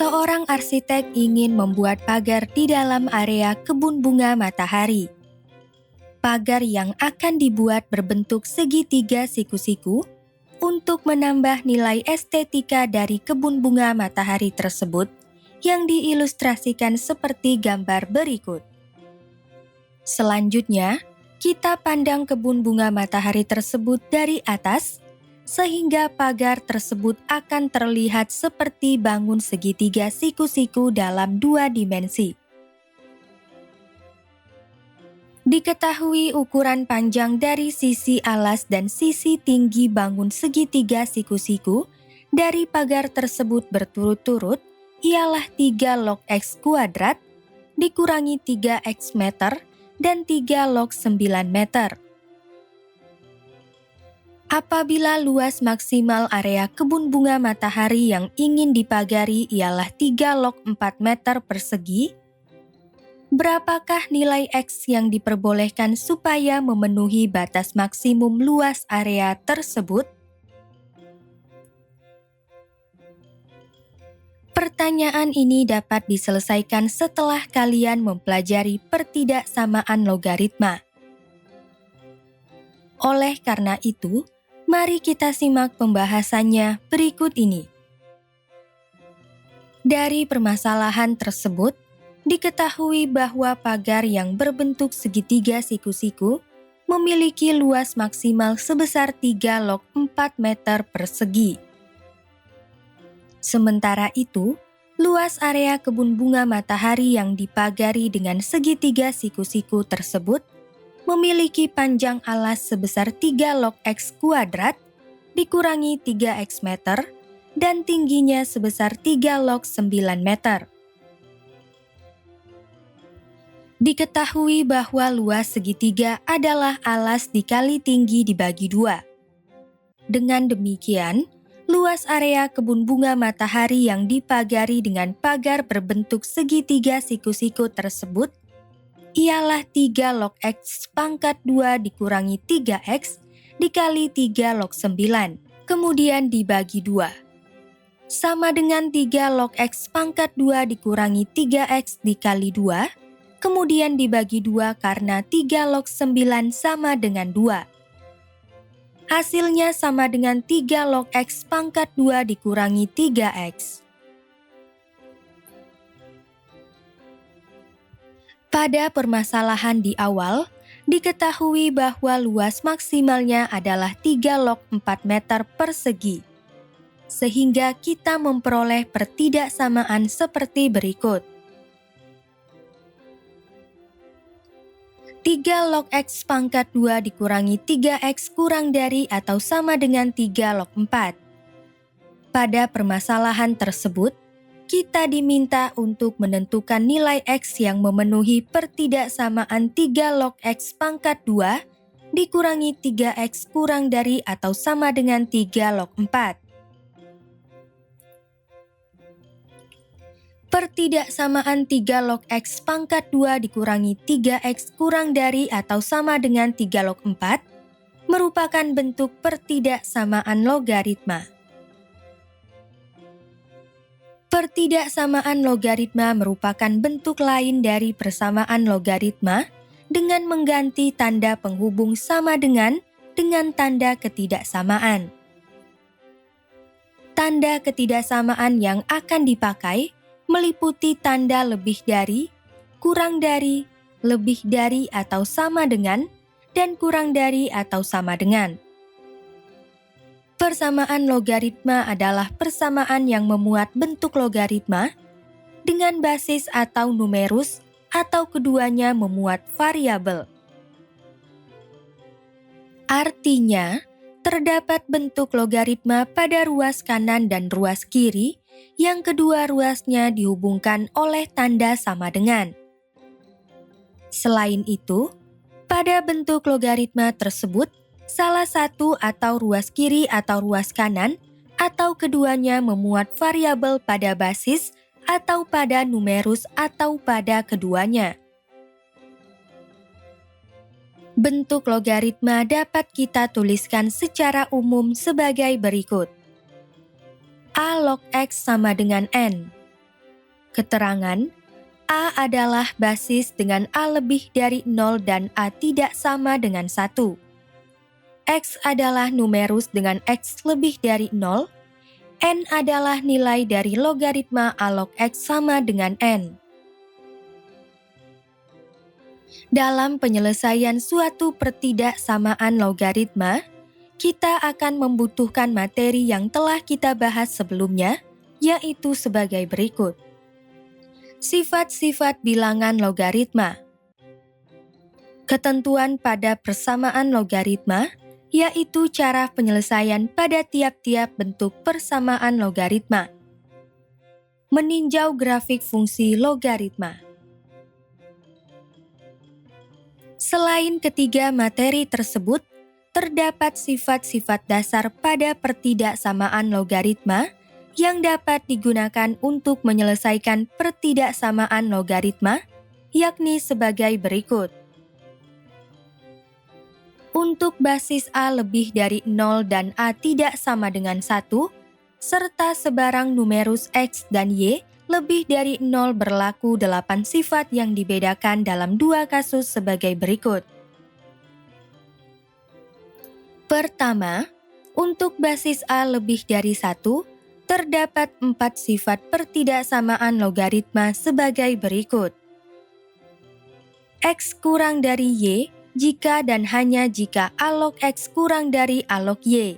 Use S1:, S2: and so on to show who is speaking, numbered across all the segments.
S1: Seorang arsitek ingin membuat pagar di dalam area kebun bunga matahari. Pagar yang akan dibuat berbentuk segitiga siku-siku untuk menambah nilai estetika dari kebun bunga matahari tersebut yang diilustrasikan seperti gambar berikut. Selanjutnya, kita pandang kebun bunga matahari tersebut dari atas, sehingga pagar tersebut akan terlihat seperti bangun segitiga siku-siku dalam 2 dimensi. Diketahui ukuran panjang dari sisi alas dan sisi tinggi bangun segitiga siku-siku dari pagar tersebut berturut-turut ialah 3 log X kuadrat dikurangi 3X meter dan 3 log 9 meter. Apabila luas maksimal area kebun bunga matahari yang ingin dipagari ialah 3 log 4 meter persegi, berapakah nilai X yang diperbolehkan supaya memenuhi batas maksimum luas area tersebut? Pertanyaan ini dapat diselesaikan setelah kalian mempelajari pertidaksamaan logaritma. Oleh karena itu, mari kita simak pembahasannya berikut ini. Dari permasalahan tersebut, diketahui bahwa pagar yang berbentuk segitiga siku-siku memiliki luas maksimal sebesar 3 log 4 meter persegi. Sementara itu, luas area kebun bunga matahari yang dipagari dengan segitiga siku-siku tersebut memiliki panjang alas sebesar 3 log X kuadrat dikurangi 3X meter dan tingginya sebesar 3 log 9 meter. Diketahui bahwa luas segitiga adalah alas dikali tinggi dibagi 2. Dengan demikian, luas area kebun bunga matahari yang dipagari dengan pagar berbentuk segitiga siku-siku tersebut ialah 3 log X pangkat 2 dikurangi 3X dikali 3 log 9, kemudian dibagi 2. Sama dengan 3 log X pangkat 2 dikurangi 3X dikali 2, kemudian dibagi 2 karena 3 log 9 sama dengan 2. Hasilnya sama dengan 3 log X pangkat 2 dikurangi 3X. Pada permasalahan di awal, diketahui bahwa luas maksimalnya adalah 3 log 4 meter persegi. Sehingga kita memperoleh pertidaksamaan seperti berikut. 3 log X pangkat 2 dikurangi 3X kurang dari atau sama dengan 3 log 4. Pada permasalahan tersebut, kita diminta untuk menentukan nilai X yang memenuhi pertidaksamaan 3 log X pangkat 2 dikurangi 3X kurang dari atau sama dengan 3 log 4. Pertidaksamaan 3 log X pangkat 2 dikurangi 3X kurang dari atau sama dengan 3 log 4 merupakan bentuk pertidaksamaan logaritma. Pertidaksamaan logaritma merupakan bentuk lain dari persamaan logaritma dengan mengganti tanda penghubung sama dengan tanda ketidaksamaan. Tanda ketidaksamaan yang akan dipakai meliputi tanda lebih dari, kurang dari, lebih dari atau sama dengan, dan kurang dari atau sama dengan. Persamaan logaritma adalah persamaan yang memuat bentuk logaritma dengan basis atau numerus atau keduanya memuat variabel. Artinya, terdapat bentuk logaritma pada ruas kanan dan ruas kiri yang kedua ruasnya dihubungkan oleh tanda sama dengan. Selain itu, pada bentuk logaritma tersebut, salah satu atau ruas kiri atau ruas kanan atau keduanya memuat variabel pada basis atau pada numerus atau pada keduanya. Bentuk logaritma dapat kita tuliskan secara umum sebagai berikut. A log X sama dengan N. Keterangan A adalah basis dengan A lebih dari 0 dan A tidak sama dengan 1. X adalah numerus dengan X lebih dari 0. N adalah nilai dari logaritma A log X sama dengan N. Dalam penyelesaian suatu pertidaksamaan logaritma, kita akan membutuhkan materi yang telah kita bahas sebelumnya, yaitu sebagai berikut. Sifat-sifat bilangan logaritma. Ketentuan pada persamaan logaritma, yaitu cara penyelesaian pada tiap-tiap bentuk persamaan logaritma. Meninjau grafik fungsi logaritma. Selain ketiga materi tersebut, terdapat sifat-sifat dasar pada pertidaksamaan logaritma yang dapat digunakan untuk menyelesaikan pertidaksamaan logaritma, yakni sebagai berikut. Untuk basis A lebih dari 0 dan A tidak sama dengan 1, serta sebarang numerus X dan Y lebih dari 0 berlaku 8 sifat yang dibedakan dalam dua kasus sebagai berikut. Pertama, untuk basis A lebih dari 1, terdapat 4 sifat pertidaksamaan logaritma sebagai berikut. X kurang dari Y jika dan hanya jika A log X kurang dari A log Y.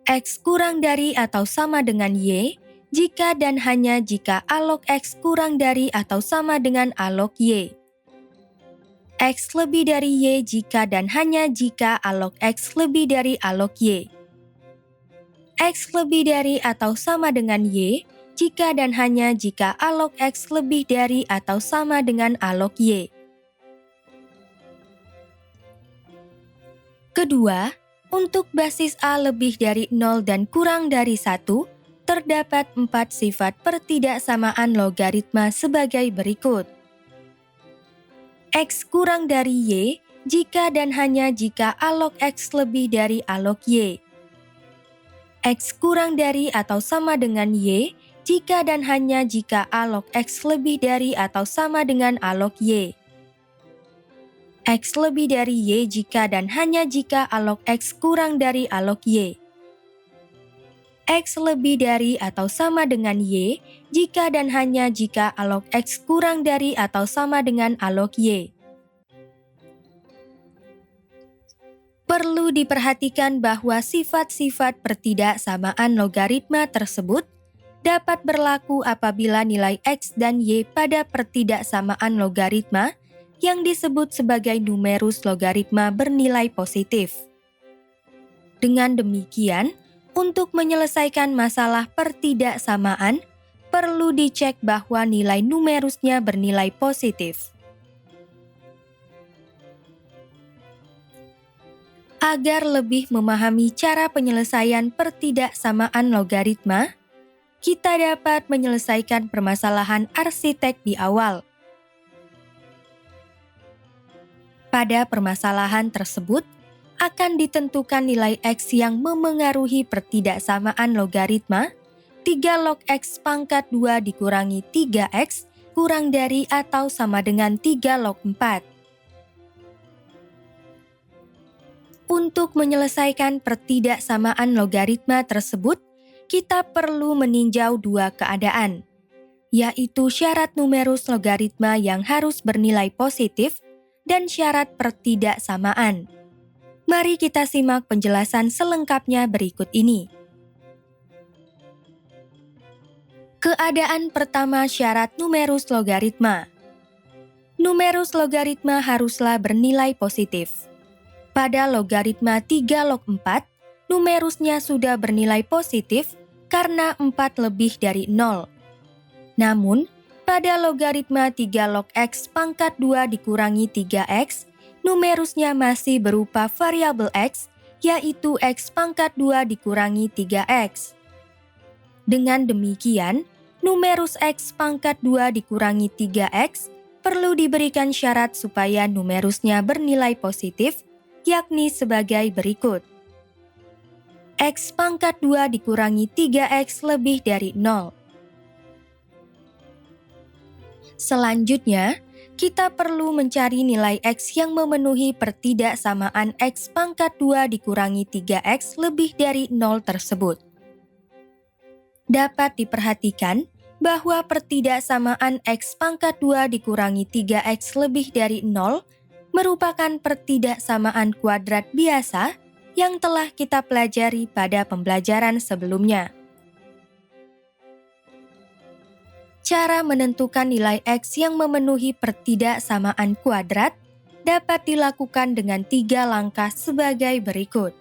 S1: X kurang dari atau sama dengan Y jika dan hanya jika A log X kurang dari atau sama dengan A log Y. X lebih dari Y jika dan hanya jika A log X lebih dari A log Y. X lebih dari atau sama dengan Y jika dan hanya jika A log X lebih dari atau sama dengan A log Y. Kedua, untuk basis A lebih dari 0 dan kurang dari 1, terdapat 4 sifat pertidaksamaan logaritma sebagai berikut. X kurang dari Y jika dan hanya jika A log X lebih dari A log Y. X kurang dari atau sama dengan Y jika dan hanya jika A log X lebih dari atau sama dengan A log Y. X lebih dari Y jika dan hanya jika A log X kurang dari A log Y. X lebih dari atau sama dengan Y jika dan hanya jika A log X kurang dari atau sama dengan A log Y. Perlu diperhatikan bahwa sifat-sifat pertidaksamaan logaritma tersebut dapat berlaku apabila nilai X dan Y pada pertidaksamaan logaritma yang disebut sebagai numerus logaritma bernilai positif. Dengan demikian, untuk menyelesaikan masalah pertidaksamaan, perlu dicek bahwa nilai numerusnya bernilai positif. Agar lebih memahami cara penyelesaian pertidaksamaan logaritma, kita dapat menyelesaikan permasalahan arsitek di awal. Pada permasalahan tersebut, akan ditentukan nilai X yang memengaruhi pertidaksamaan logaritma 3 log X pangkat 2 dikurangi 3X kurang dari atau sama dengan 3 log 4. Untuk menyelesaikan pertidaksamaan logaritma tersebut, kita perlu meninjau dua keadaan, yaitu syarat numerus logaritma yang harus bernilai positif dan syarat pertidaksamaan. Mari kita simak penjelasan selengkapnya berikut ini. Keadaan pertama syarat numerus logaritma. Numerus logaritma haruslah bernilai positif. Pada logaritma 3 log 4, numerusnya sudah bernilai positif karena 4 lebih dari 0. Namun, pada logaritma 3 log X pangkat 2 dikurangi 3X, numerusnya masih berupa variabel X, yaitu X pangkat 2 dikurangi 3X. Dengan demikian, numerus X pangkat 2 dikurangi 3X perlu diberikan syarat supaya numerusnya bernilai positif, yakni sebagai berikut. X pangkat 2 dikurangi 3X lebih dari 0. Selanjutnya, kita perlu mencari nilai X yang memenuhi pertidaksamaan X pangkat 2 dikurangi 3X lebih dari 0 tersebut. Dapat diperhatikan bahwa pertidaksamaan X pangkat 2 dikurangi 3X lebih dari 0 merupakan pertidaksamaan kuadrat biasa yang telah kita pelajari pada pembelajaran sebelumnya. Cara menentukan nilai X yang memenuhi pertidaksamaan kuadrat dapat dilakukan dengan 3 langkah sebagai berikut.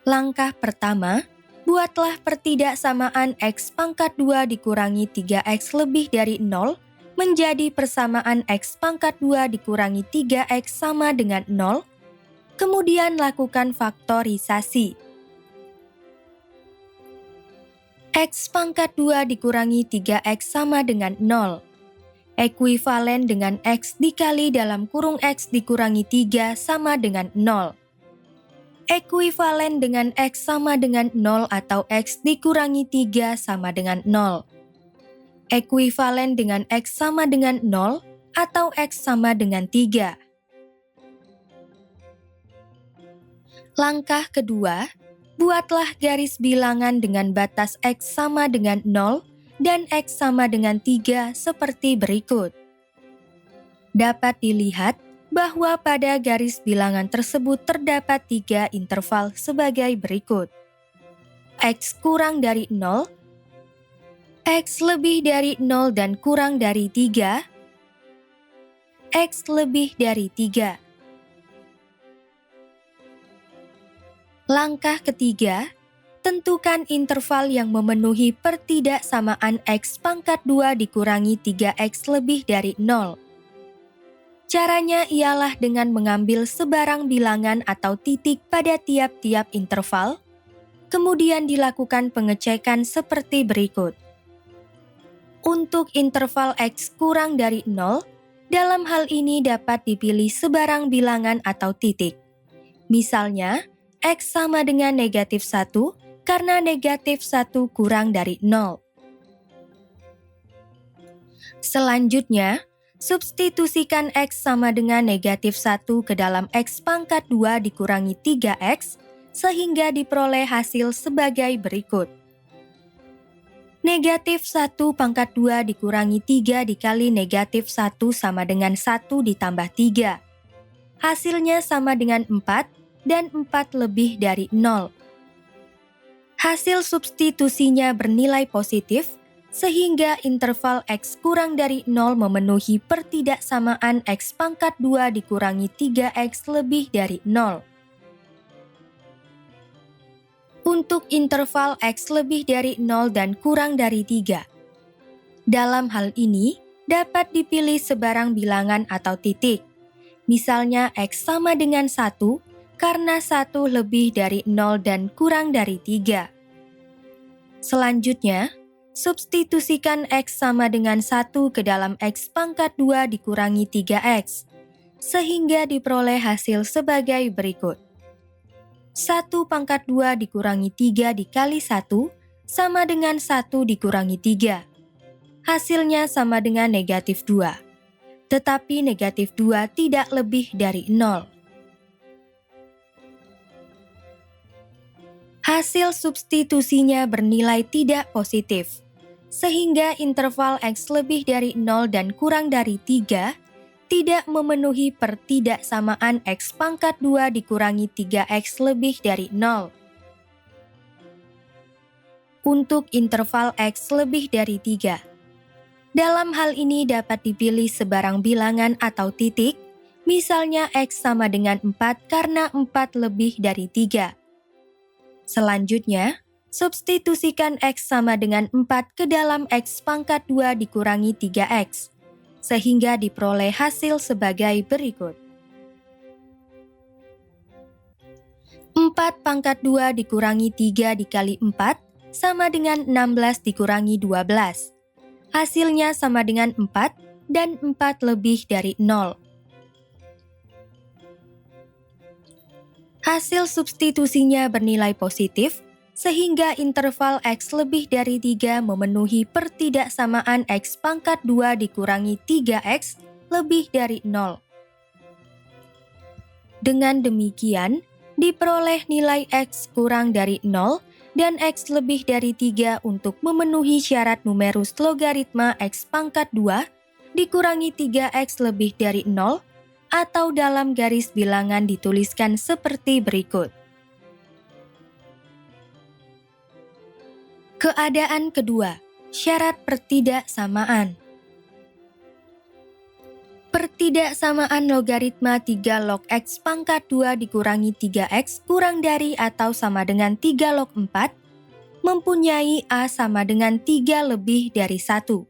S1: Langkah pertama, buatlah pertidaksamaan X pangkat 2 dikurangi 3X lebih dari 0 menjadi persamaan X pangkat 2 dikurangi 3X sama dengan 0, kemudian lakukan faktorisasi. X pangkat 2 dikurangi 3X sama dengan 0. Ekuivalen dengan X dikali dalam kurung X dikurangi 3 sama dengan 0. Ekuivalen dengan X sama dengan 0 atau X dikurangi 3 sama dengan 0. Ekuivalen dengan X sama dengan 0 atau X sama dengan 3. Langkah kedua, buatlah garis bilangan dengan batas X sama dengan 0 dan X sama dengan 3 seperti berikut. Dapat dilihat bahwa pada garis bilangan tersebut terdapat 3 interval sebagai berikut. X kurang dari 0, X lebih dari 0 dan kurang dari 3, X lebih dari 3. Langkah ketiga, tentukan interval yang memenuhi pertidaksamaan X pangkat 2 dikurangi 3X lebih dari 0. Caranya ialah dengan mengambil sebarang bilangan atau titik pada tiap-tiap interval, kemudian dilakukan pengecekan seperti berikut. Untuk interval X kurang dari 0, dalam hal ini dapat dipilih sebarang bilangan atau titik. Misalnya, X sama dengan negatif 1 karena negatif 1 kurang dari 0. Selanjutnya, substitusikan X sama dengan negatif 1 ke dalam X pangkat 2 dikurangi 3X sehingga diperoleh hasil sebagai berikut. Negatif 1 pangkat 2 dikurangi 3 dikali negatif 1 sama dengan 1 ditambah 3. Hasilnya sama dengan 4 dan 4 lebih dari 0. Hasil substitusinya bernilai positif, sehingga interval X kurang dari 0 memenuhi pertidaksamaan X pangkat 2 dikurangi 3X lebih dari 0. Untuk interval X lebih dari 0 dan kurang dari 3. Dalam hal ini, dapat dipilih sebarang bilangan atau titik. Misalnya X sama dengan 1, karena 1 lebih dari 0 dan kurang dari 3. Selanjutnya, substitusikan X sama dengan 1 ke dalam X pangkat 2 dikurangi 3X, sehingga diperoleh hasil sebagai berikut. 1 pangkat 2 dikurangi 3 dikali 1 sama dengan 1 dikurangi 3. Hasilnya sama dengan negatif 2, tetapi negatif 2 tidak lebih dari 0. Hasil substitusinya bernilai tidak positif, sehingga interval X lebih dari 0 dan kurang dari 3 tidak memenuhi pertidaksamaan X pangkat 2 dikurangi 3X lebih dari 0. Untuk interval X lebih dari 3. Dalam hal ini dapat dipilih sebarang bilangan atau titik, misalnya X sama dengan 4 karena 4 lebih dari 3. Selanjutnya, substitusikan X sama dengan 4 ke dalam X pangkat 2 dikurangi 3X, sehingga diperoleh hasil sebagai berikut. 4 pangkat 2 dikurangi 3 dikali 4 sama dengan 16 dikurangi 12. Hasilnya sama dengan 4 dan 4 lebih dari 0. Hasil substitusinya bernilai positif, sehingga interval X lebih dari 3 memenuhi pertidaksamaan X pangkat 2 dikurangi 3X lebih dari 0. Dengan demikian, diperoleh nilai X kurang dari 0 dan X lebih dari 3 untuk memenuhi syarat numerus logaritma X pangkat 2 dikurangi 3X lebih dari 0 atau dalam garis bilangan dituliskan seperti berikut. Keadaan kedua, syarat pertidaksamaan. Pertidaksamaan logaritma 3 log X pangkat 2 dikurangi 3X kurang dari atau sama dengan 3 log 4 mempunyai A sama dengan 3 lebih dari 1.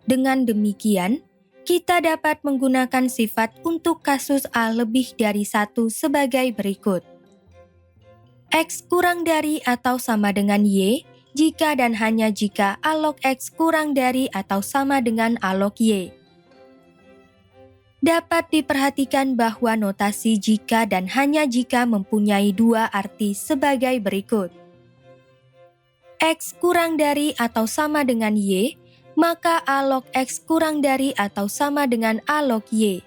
S1: Dengan demikian, kita dapat menggunakan sifat untuk kasus A lebih dari 1 sebagai berikut. X kurang dari atau sama dengan Y jika dan hanya jika A log X kurang dari atau sama dengan A log Y. Dapat diperhatikan bahwa notasi jika dan hanya jika mempunyai dua arti sebagai berikut. X kurang dari atau sama dengan Y, maka A log X kurang dari atau sama dengan A log Y.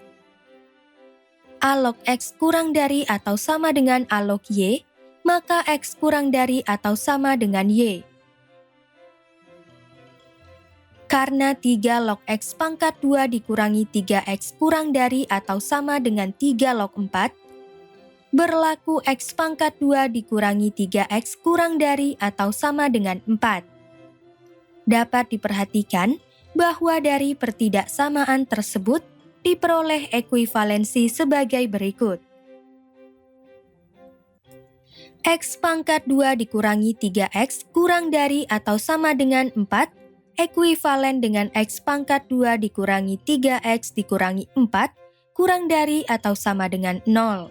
S1: A log X kurang dari atau sama dengan A log Y, maka X kurang dari atau sama dengan Y. Karena 3 log X pangkat 2 dikurangi 3X kurang dari atau sama dengan 3 log 4, berlaku X pangkat 2 dikurangi 3X kurang dari atau sama dengan 4. Dapat diperhatikan bahwa dari pertidaksamaan tersebut diperoleh ekuivalensi sebagai berikut. X pangkat 2 dikurangi 3X kurang dari atau sama dengan 4 ekuivalen dengan X pangkat 2 dikurangi 3X dikurangi 4 kurang dari atau sama dengan 0.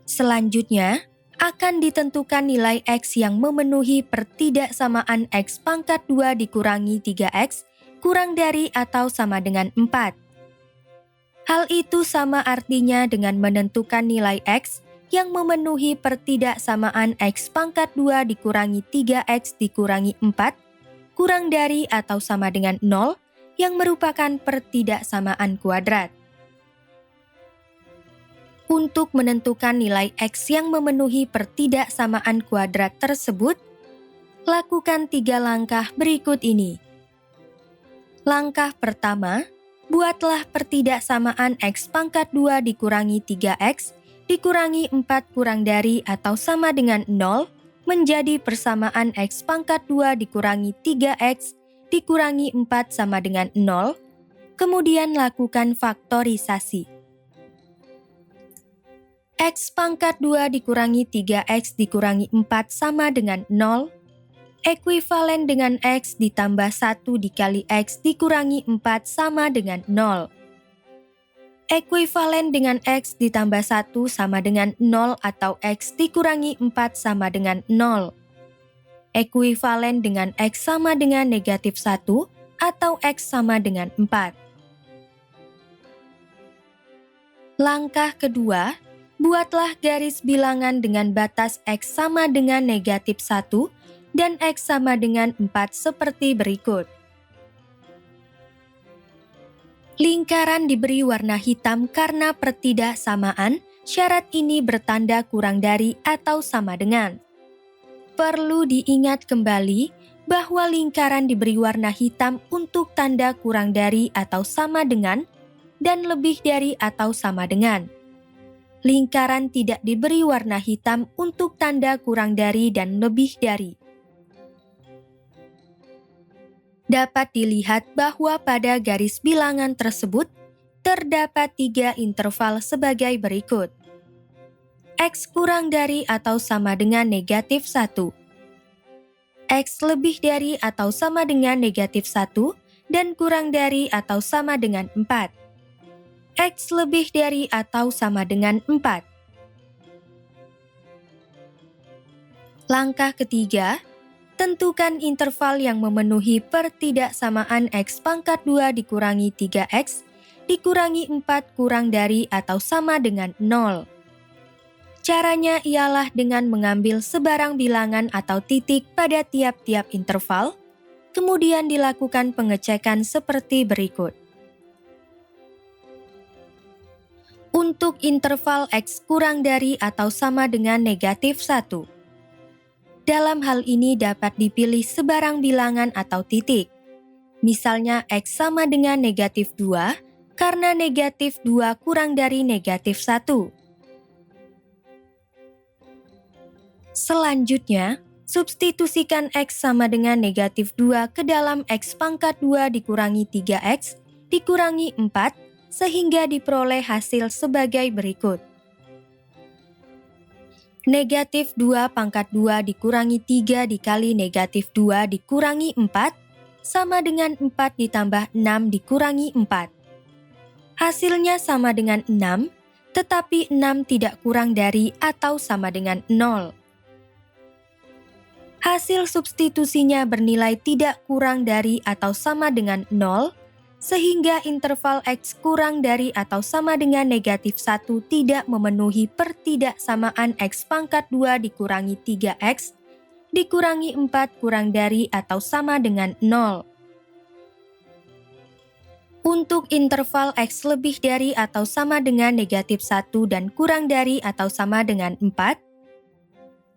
S1: Selanjutnya, akan ditentukan nilai X yang memenuhi pertidaksamaan X pangkat 2 dikurangi 3X kurang dari atau sama dengan 4. Hal itu sama artinya dengan menentukan nilai X yang memenuhi pertidaksamaan X pangkat 2 dikurangi 3X dikurangi 4 kurang dari atau sama dengan 0 yang merupakan pertidaksamaan kuadrat. Untuk menentukan nilai X yang memenuhi pertidaksamaan kuadrat tersebut, lakukan 3 langkah berikut ini. Langkah pertama, buatlah pertidaksamaan X pangkat 2 dikurangi 3X dikurangi 4 kurang dari atau sama dengan 0 menjadi persamaan X pangkat 2 dikurangi 3X dikurangi 4 sama dengan 0, kemudian lakukan faktorisasi. X pangkat 2 dikurangi 3X dikurangi 4 sama dengan 0, ekuivalen dengan X ditambah 1 dikali X dikurangi 4 sama dengan 0. Ekuivalen dengan X ditambah 1 sama dengan 0 atau X dikurangi 4 sama dengan 0. Ekuivalen dengan X sama dengan negatif 1 atau X sama dengan 4. Langkah kedua, buatlah garis bilangan dengan batas X sama dengan negatif 1 dan X sama dengan 4 seperti berikut. Lingkaran diberi warna hitam karena pertidaksamaan, syarat ini bertanda kurang dari atau sama dengan. Perlu diingat kembali bahwa lingkaran diberi warna hitam untuk tanda kurang dari atau sama dengan dan lebih dari atau sama dengan. Lingkaran tidak diberi warna hitam untuk tanda kurang dari dan lebih dari. Dapat dilihat bahwa pada garis bilangan tersebut terdapat 3 interval sebagai berikut. X kurang dari atau sama dengan negatif 1. X lebih dari atau sama dengan negatif 1 dan kurang dari atau sama dengan 4. X lebih dari atau sama dengan 4. Langkah ketiga, tentukan interval yang memenuhi pertidaksamaan X pangkat 2 dikurangi 3X dikurangi 4 kurang dari atau sama dengan 0. Caranya ialah dengan mengambil sebarang bilangan atau titik pada tiap-tiap interval, kemudian dilakukan pengecekan seperti berikut. Untuk interval X kurang dari atau sama dengan negatif 1. Dalam hal ini dapat dipilih sebarang bilangan atau titik. Misalnya X sama dengan negatif 2, karena negatif 2 kurang dari negatif 1. Selanjutnya, substitusikan X sama dengan negatif 2 ke dalam X pangkat 2 dikurangi 3X dikurangi 4, sehingga diperoleh hasil sebagai berikut. Negatif 2 pangkat 2 dikurangi 3 dikali negatif 2 dikurangi 4, sama dengan 4 ditambah 6 dikurangi 4. Hasilnya sama dengan 6, tetapi 6 tidak kurang dari atau sama dengan 0. Hasil substitusinya bernilai tidak kurang dari atau sama dengan 0, sehingga interval X kurang dari atau sama dengan negatif 1 tidak memenuhi pertidaksamaan X pangkat 2 dikurangi 3X dikurangi 4 kurang dari atau sama dengan 0. Untuk interval X lebih dari atau sama dengan negatif 1 dan kurang dari atau sama dengan 4,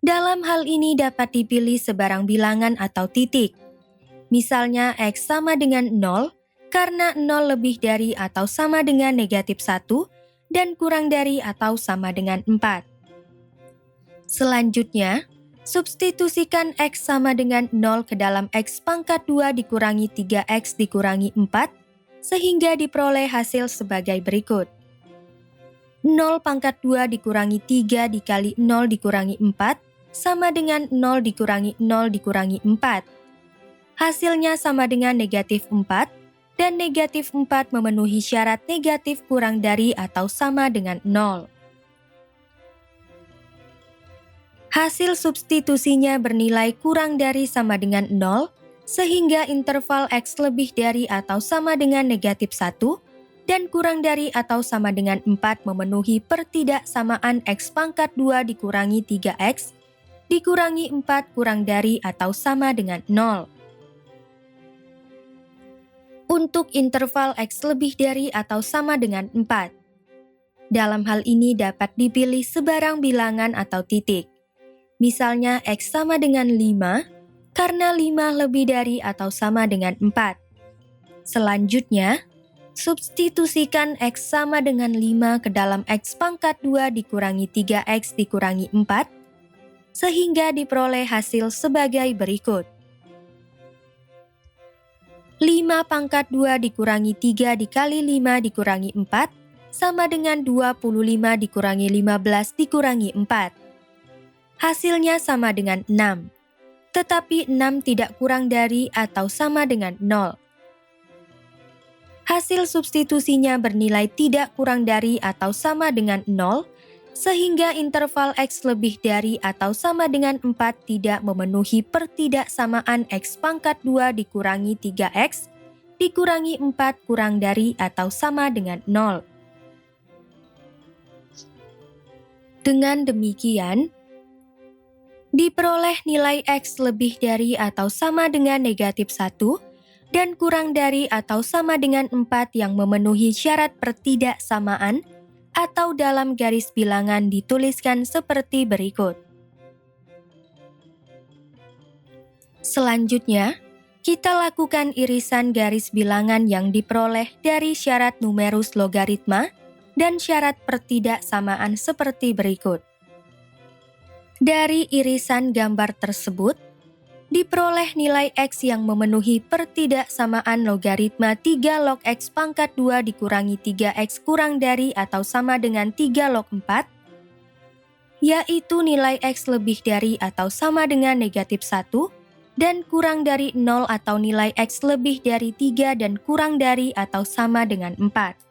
S1: dalam hal ini dapat dipilih sebarang bilangan atau titik. Misalnya X sama dengan 0, karena 0 lebih dari atau sama dengan negatif 1 dan kurang dari atau sama dengan 4. Selanjutnya, substitusikan X sama dengan 0 ke dalam X pangkat 2 dikurangi 3X dikurangi 4, sehingga diperoleh hasil sebagai berikut. 0 pangkat 2 dikurangi 3 dikali 0 dikurangi 4, sama dengan 0 dikurangi 0 dikurangi 4. Hasilnya sama dengan negatif 4, dan negatif 4 memenuhi syarat negatif kurang dari atau sama dengan 0. Hasil substitusinya bernilai kurang dari sama dengan 0, sehingga interval X lebih dari atau sama dengan negatif 1, dan kurang dari atau sama dengan 4 memenuhi pertidaksamaan X pangkat 2 dikurangi 3X, dikurangi 4 kurang dari atau sama dengan 0. Untuk interval X lebih dari atau sama dengan 4. Dalam hal ini dapat dipilih sebarang bilangan atau titik. Misalnya X sama dengan 5, karena 5 lebih dari atau sama dengan 4. Selanjutnya, substitusikan X sama dengan 5 ke dalam X pangkat 2 dikurangi 3X dikurangi 4, sehingga diperoleh hasil sebagai berikut. 5 pangkat 2 dikurangi 3 dikali 5 dikurangi 4, sama dengan 25 dikurangi 15 dikurangi 4. Hasilnya sama dengan 6, tetapi 6 tidak kurang dari atau sama dengan 0. Hasil substitusinya bernilai tidak kurang dari atau sama dengan 0, sehingga interval X lebih dari atau sama dengan 4 tidak memenuhi pertidaksamaan X pangkat 2 dikurangi 3X dikurangi 4 kurang dari atau sama dengan 0. Dengan demikian, diperoleh nilai X lebih dari atau sama dengan negatif 1 dan kurang dari atau sama dengan 4 yang memenuhi syarat pertidaksamaan, atau dalam garis bilangan dituliskan seperti berikut. Selanjutnya, kita lakukan irisan garis bilangan yang diperoleh dari syarat numerus logaritma dan syarat pertidaksamaan seperti berikut. Dari irisan gambar tersebut, diperoleh nilai X yang memenuhi pertidaksamaan logaritma 3 log X pangkat 2 dikurangi 3X kurang dari atau sama dengan 3 log 4, yaitu nilai X lebih dari atau sama dengan negatif 1 dan kurang dari 0 atau nilai X lebih dari 3 dan kurang dari atau sama dengan 4.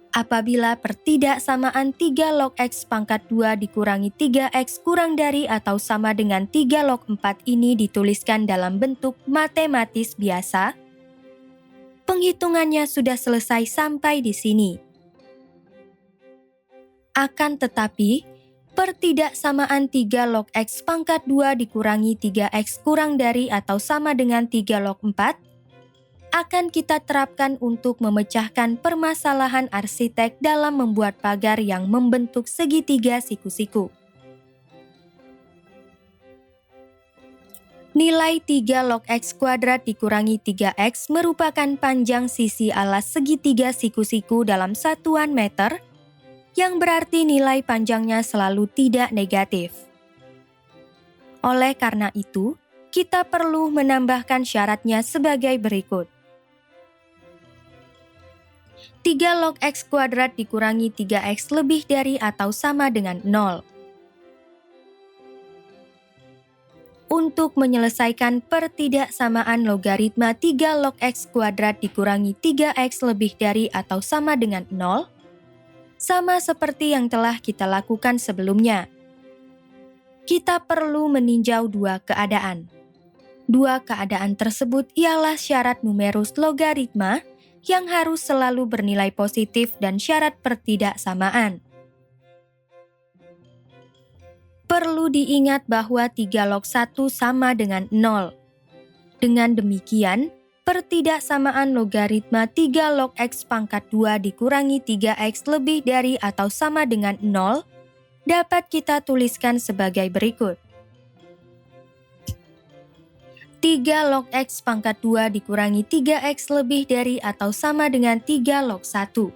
S1: Apabila pertidaksamaan 3 log X pangkat 2 dikurangi 3X kurang dari atau sama dengan 3 log 4 ini dituliskan dalam bentuk matematis biasa, penghitungannya sudah selesai sampai di sini. Akan tetapi, pertidaksamaan 3 log X pangkat 2 dikurangi 3X kurang dari atau sama dengan 3 log 4 akan kita terapkan untuk memecahkan permasalahan arsitek dalam membuat pagar yang membentuk segitiga siku-siku. Nilai 3 log X kuadrat dikurangi 3X merupakan panjang sisi alas segitiga siku-siku dalam satuan meter, yang berarti nilai panjangnya selalu tidak negatif. Oleh karena itu, kita perlu menambahkan syaratnya sebagai berikut. 3 log X kuadrat dikurangi 3X lebih dari atau sama dengan 0. Untuk menyelesaikan pertidaksamaan logaritma 3 log X kuadrat dikurangi 3X lebih dari atau sama dengan 0, sama seperti yang telah kita lakukan sebelumnya. Kita perlu meninjau dua keadaan. Dua keadaan tersebut ialah syarat numerus logaritma yang harus selalu bernilai positif dan syarat pertidaksamaan. Perlu diingat bahwa 3 log 1 sama dengan 0. Dengan demikian, pertidaksamaan logaritma 3 log X pangkat 2 dikurangi 3X lebih dari atau sama dengan 0 dapat kita tuliskan sebagai berikut. 3 log X pangkat 2 dikurangi 3X lebih dari atau sama dengan 3 log 1.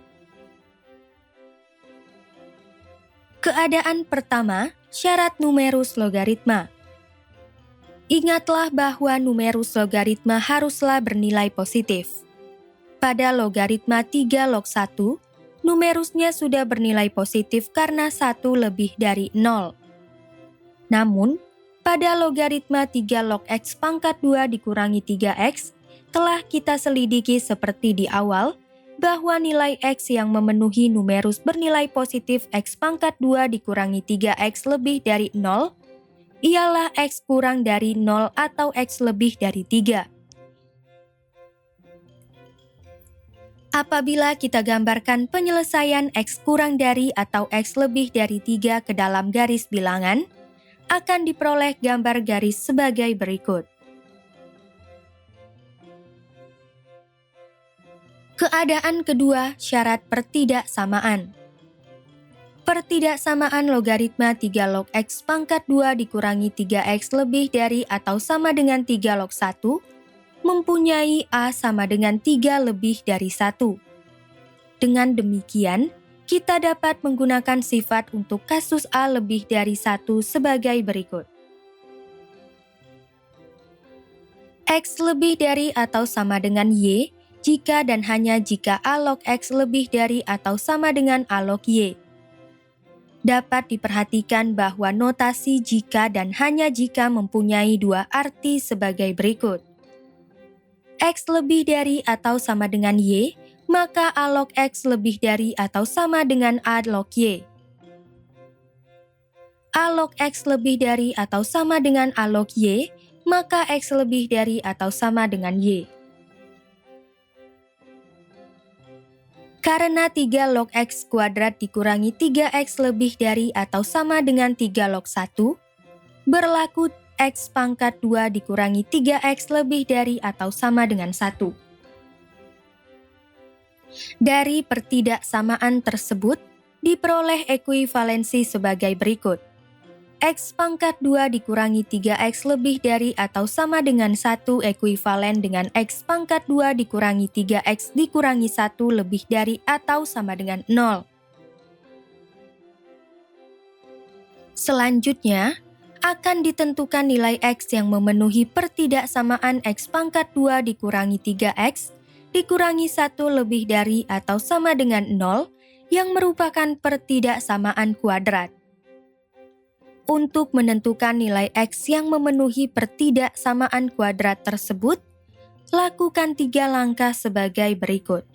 S1: Keadaan pertama, syarat numerus logaritma. Ingatlah bahwa numerus logaritma haruslah bernilai positif. Pada logaritma 3 log 1, numerusnya sudah bernilai positif karena 1 lebih dari 0. Namun, pada logaritma 3 log X pangkat 2 dikurangi 3X, telah kita selidiki seperti di awal, bahwa nilai X yang memenuhi numerus bernilai positif X pangkat 2 dikurangi 3X lebih dari 0, ialah X kurang dari 0 atau X lebih dari 3. Apabila kita gambarkan penyelesaian X kurang dari atau X lebih dari 3 ke dalam garis bilangan, akan diperoleh gambar garis sebagai berikut. Keadaan kedua, syarat pertidaksamaan. Pertidaksamaan logaritma 3 log X pangkat 2 dikurangi 3X lebih dari atau sama dengan 3 log 1 mempunyai A sama dengan 3 lebih dari 1. Dengan demikian, kita dapat menggunakan sifat untuk kasus A lebih dari 1 sebagai berikut. X lebih dari atau sama dengan Y jika dan hanya jika A log X lebih dari atau sama dengan A log Y. Dapat diperhatikan bahwa notasi jika dan hanya jika mempunyai dua arti sebagai berikut. X lebih dari atau sama dengan Y, maka A log X lebih dari atau sama dengan A log Y. A log X lebih dari atau sama dengan A log Y, maka X lebih dari atau sama dengan Y. Karena 3 log X kuadrat dikurangi 3X lebih dari atau sama dengan 3 log 1, berlaku X pangkat 2 dikurangi 3X lebih dari atau sama dengan 1. Dari pertidaksamaan tersebut, diperoleh ekuivalensi sebagai berikut. X pangkat 2 dikurangi 3X lebih dari atau sama dengan 1 ekuivalen dengan X pangkat 2 dikurangi 3X dikurangi 1 lebih dari atau sama dengan 0. Selanjutnya, akan ditentukan nilai X yang memenuhi pertidaksamaan X pangkat 2 dikurangi 3X dikurangi 1 lebih dari atau sama dengan 0 yang merupakan pertidaksamaan kuadrat. Untuk menentukan nilai X yang memenuhi pertidaksamaan kuadrat tersebut, lakukan 3 langkah sebagai berikut.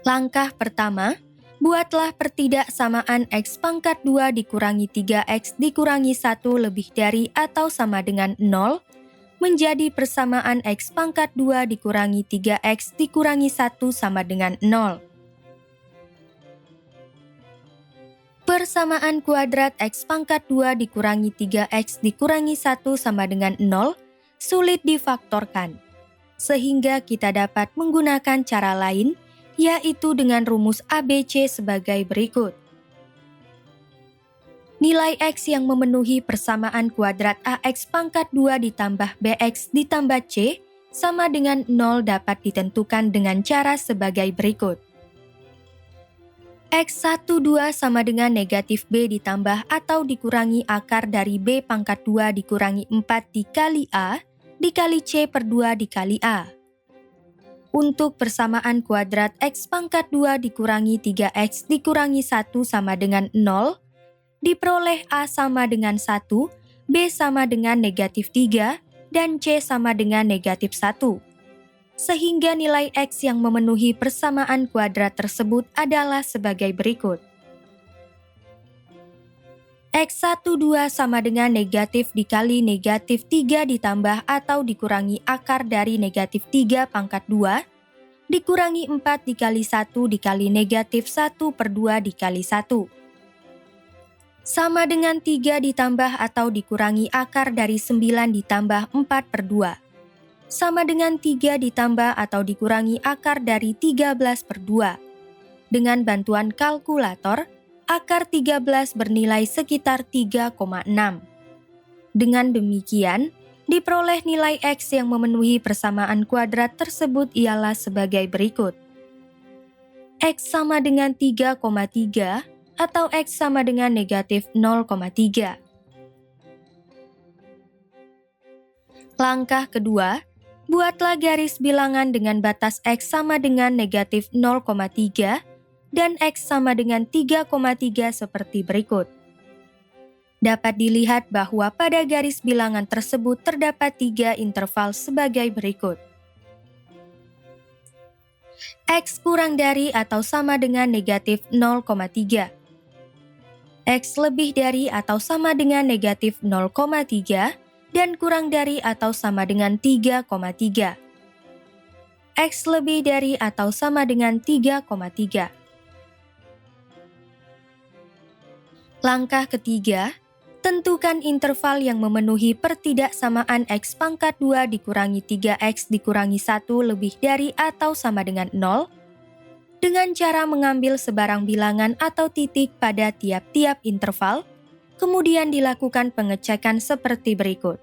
S1: Langkah pertama, buatlah pertidaksamaan X pangkat 2 dikurangi 3X dikurangi 1 lebih dari atau sama dengan 0 menjadi persamaan X pangkat 2 dikurangi 3X dikurangi 1 sama dengan 0. Persamaan kuadrat X pangkat 2 dikurangi 3X dikurangi 1 sama dengan 0 sulit difaktorkan, sehingga kita dapat menggunakan cara lain, yaitu dengan rumus ABC sebagai berikut. Nilai X yang memenuhi persamaan kuadrat AX pangkat 2 ditambah BX ditambah C sama dengan 0 dapat ditentukan dengan cara sebagai berikut. X12 sama dengan negatif B ditambah atau dikurangi akar dari B pangkat 2 dikurangi 4 dikali A dikali C per 2 dikali A. Untuk persamaan kuadrat X pangkat 2 dikurangi 3X dikurangi 1 sama dengan 0, diperoleh A sama dengan 1, B sama dengan negatif 3, dan C sama dengan negatif 1. Sehingga nilai X yang memenuhi persamaan kuadrat tersebut adalah sebagai berikut. X12 sama dengan negatif dikali negatif 3 ditambah atau dikurangi akar dari negatif 3 pangkat 2, dikurangi 4 dikali 1 dikali negatif 1 per 2 dikali 1. Sama dengan 3 ditambah atau dikurangi akar dari 9 ditambah 4 per 2. Sama dengan 3 ditambah atau dikurangi akar dari 13 per 2. Dengan bantuan kalkulator, akar 13 bernilai sekitar 3,6. Dengan demikian, diperoleh nilai X yang memenuhi persamaan kuadrat tersebut ialah sebagai berikut. X sama dengan 3,3 atau X sama dengan negatif 0,3. Langkah kedua, buatlah garis bilangan dengan batas X sama dengan negatif 0,3 dan X sama dengan 3,3 seperti berikut. Dapat dilihat bahwa pada garis bilangan tersebut terdapat 3 interval sebagai berikut. X kurang dari atau sama dengan negatif 0,3. X lebih dari atau sama dengan negatif 0,3 dan kurang dari atau sama dengan 3,3. X lebih dari atau sama dengan 3,3. Langkah ketiga, tentukan interval yang memenuhi pertidaksamaan X pangkat 2 dikurangi 3X dikurangi 1 lebih dari atau sama dengan 0 dengan cara mengambil sebarang bilangan atau titik pada tiap-tiap interval, kemudian dilakukan pengecekan seperti berikut.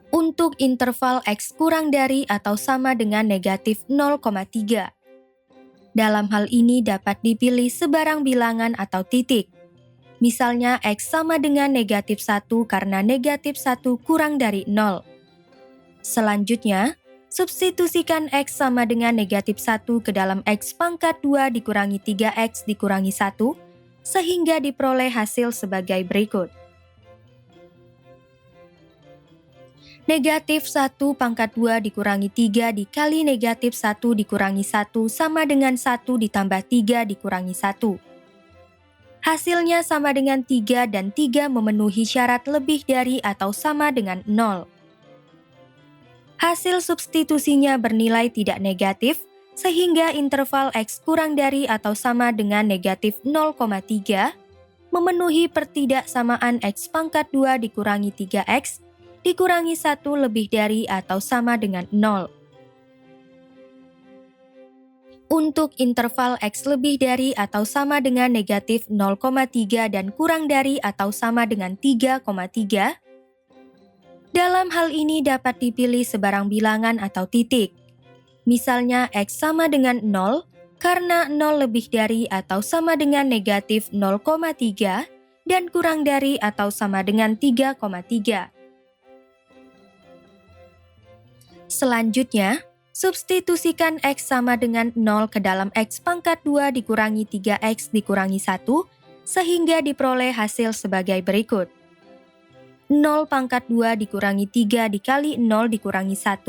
S1: Untuk interval X kurang dari atau sama dengan negatif 0,3. Dalam hal ini dapat dipilih sebarang bilangan atau titik. Misalnya X sama dengan negatif 1 karena negatif 1 kurang dari 0. Selanjutnya, substitusikan X sama dengan negatif 1 ke dalam X pangkat 2 dikurangi 3X dikurangi 1, sehingga diperoleh hasil sebagai berikut. Negatif 1 pangkat 2 dikurangi 3 dikali negatif 1 dikurangi 1 sama dengan 1 ditambah 3 dikurangi 1. Hasilnya sama dengan 3 dan 3 memenuhi syarat lebih dari atau sama dengan 0. Hasil substitusinya bernilai tidak negatif, sehingga interval X kurang dari atau sama dengan negatif 0,3 memenuhi pertidaksamaan X pangkat 2 dikurangi 3X dikurangi 1 lebih dari atau sama dengan 0. Untuk interval X lebih dari atau sama dengan negatif 0,3 dan kurang dari atau sama dengan 3,3, dalam hal ini dapat dipilih sebarang bilangan atau titik. Misalnya X sama dengan 0 karena 0 lebih dari atau sama dengan negatif 0,3 dan kurang dari atau sama dengan 3,3. Selanjutnya, substitusikan X sama dengan 0 ke dalam X pangkat 2 dikurangi 3X dikurangi 1, sehingga diperoleh hasil sebagai berikut. 0 pangkat 2 dikurangi 3 dikali 0 dikurangi 1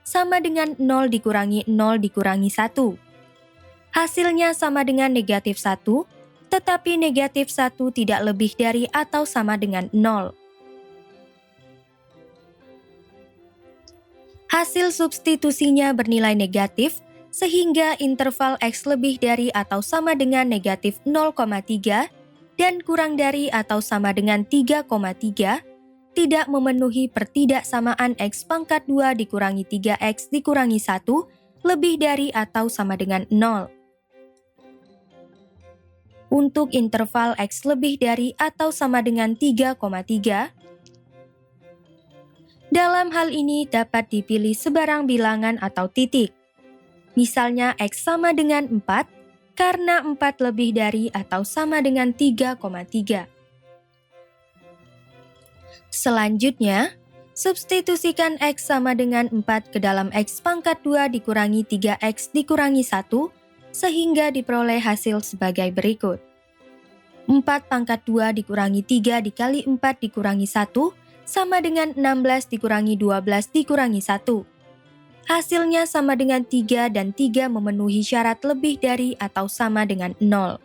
S1: sama dengan 0 dikurangi 0 dikurangi 1. Hasilnya sama dengan negatif 1, tetapi negatif 1 tidak lebih dari atau sama dengan 0. Hasil substitusinya bernilai negatif sehingga interval X lebih dari atau sama dengan negatif 0,3 dan kurang dari atau sama dengan 3,3 tidak memenuhi pertidaksamaan X pangkat 2 dikurangi 3X dikurangi 1 lebih dari atau sama dengan 0. Untuk interval X lebih dari atau sama dengan 3,3, dalam hal ini dapat dipilih sebarang bilangan atau titik. Misalnya X sama dengan 4, karena 4 lebih dari atau sama dengan 3,3. Selanjutnya, substitusikan X sama dengan 4 ke dalam X pangkat 2 dikurangi 3X dikurangi 1, sehingga diperoleh hasil sebagai berikut. 4 pangkat 2 dikurangi 3 dikali 4 dikurangi 1, sama dengan 16 dikurangi 12 dikurangi 1. Hasilnya sama dengan 3 dan 3 memenuhi syarat lebih dari atau sama dengan 0.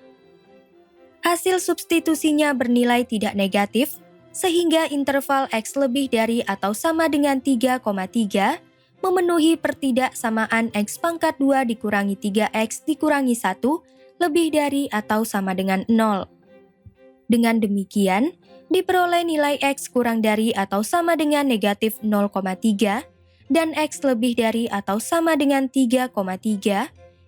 S1: Hasil substitusinya bernilai tidak negatif, sehingga interval X lebih dari atau sama dengan 3,3 memenuhi pertidaksamaan X pangkat 2 dikurangi 3X dikurangi 1 lebih dari atau sama dengan 0. Dengan demikian, diperoleh nilai X kurang dari atau sama dengan negatif 0,3 dan X lebih dari atau sama dengan 3,3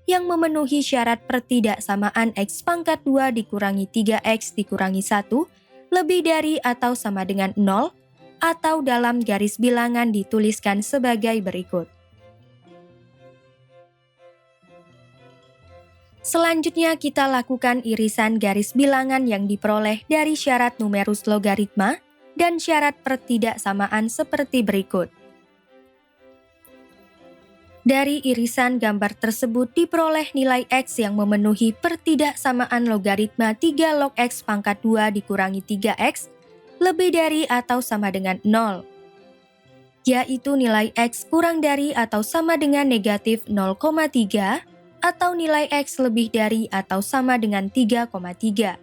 S1: yang memenuhi syarat pertidaksamaan X pangkat 2 dikurangi 3X dikurangi 1 lebih dari atau sama dengan 0 atau dalam garis bilangan dituliskan sebagai berikut. Selanjutnya kita lakukan irisan garis bilangan yang diperoleh dari syarat numerus logaritma dan syarat pertidaksamaan seperti berikut. Dari irisan gambar tersebut diperoleh nilai X yang memenuhi pertidaksamaan logaritma 3 log X pangkat 2 dikurangi 3X lebih dari atau sama dengan 0, yaitu nilai X kurang dari atau sama dengan negatif 0,3 atau nilai X lebih dari atau sama dengan 3,3.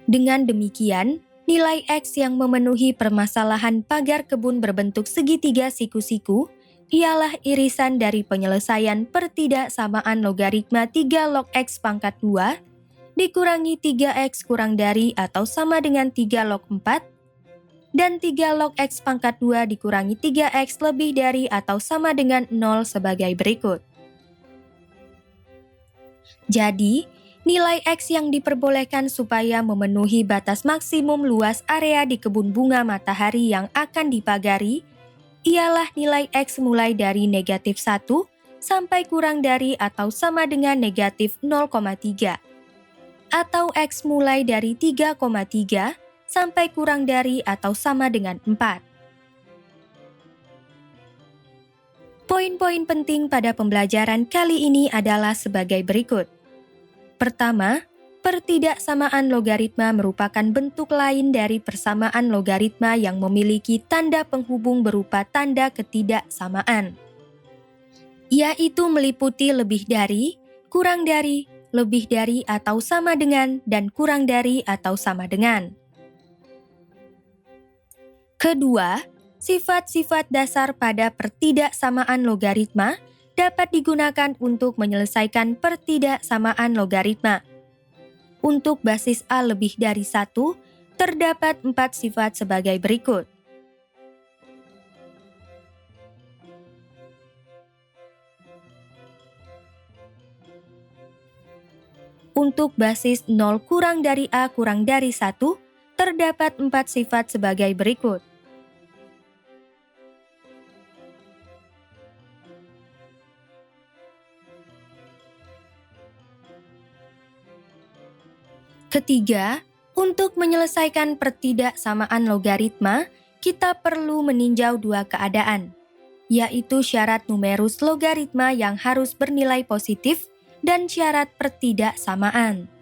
S1: Dengan demikian, nilai X yang memenuhi permasalahan pagar kebun berbentuk segitiga siku-siku ialah irisan dari penyelesaian pertidaksamaan logaritma 3 log X pangkat 2 dikurangi 3X kurang dari atau sama dengan 3 log 4 dan 3 log X pangkat 2 dikurangi 3X lebih dari atau sama dengan 0 sebagai berikut. Jadi, nilai X yang diperbolehkan supaya memenuhi batas maksimum luas area di kebun bunga matahari yang akan dipagari ialah nilai X mulai dari negatif 1 sampai kurang dari atau sama dengan negatif 0,3 atau X mulai dari 3,3 sampai kurang dari atau sama dengan 4. Poin-poin penting pada pembelajaran kali ini adalah sebagai berikut. Pertama, pertidaksamaan logaritma merupakan bentuk lain dari persamaan logaritma yang memiliki tanda penghubung berupa tanda ketidaksamaan, yaitu meliputi lebih dari, kurang dari, lebih dari atau sama dengan, dan kurang dari atau sama dengan. Kedua, sifat-sifat dasar pada pertidaksamaan logaritma dapat digunakan untuk menyelesaikan pertidaksamaan logaritma. Untuk basis A lebih dari 1, terdapat 4 sifat sebagai berikut. Untuk basis 0 kurang dari A kurang dari 1, terdapat 4 sifat sebagai berikut. Ketiga, untuk menyelesaikan pertidaksamaan logaritma, kita perlu meninjau dua keadaan, yaitu syarat numerus logaritma yang harus bernilai positif dan syarat pertidaksamaan.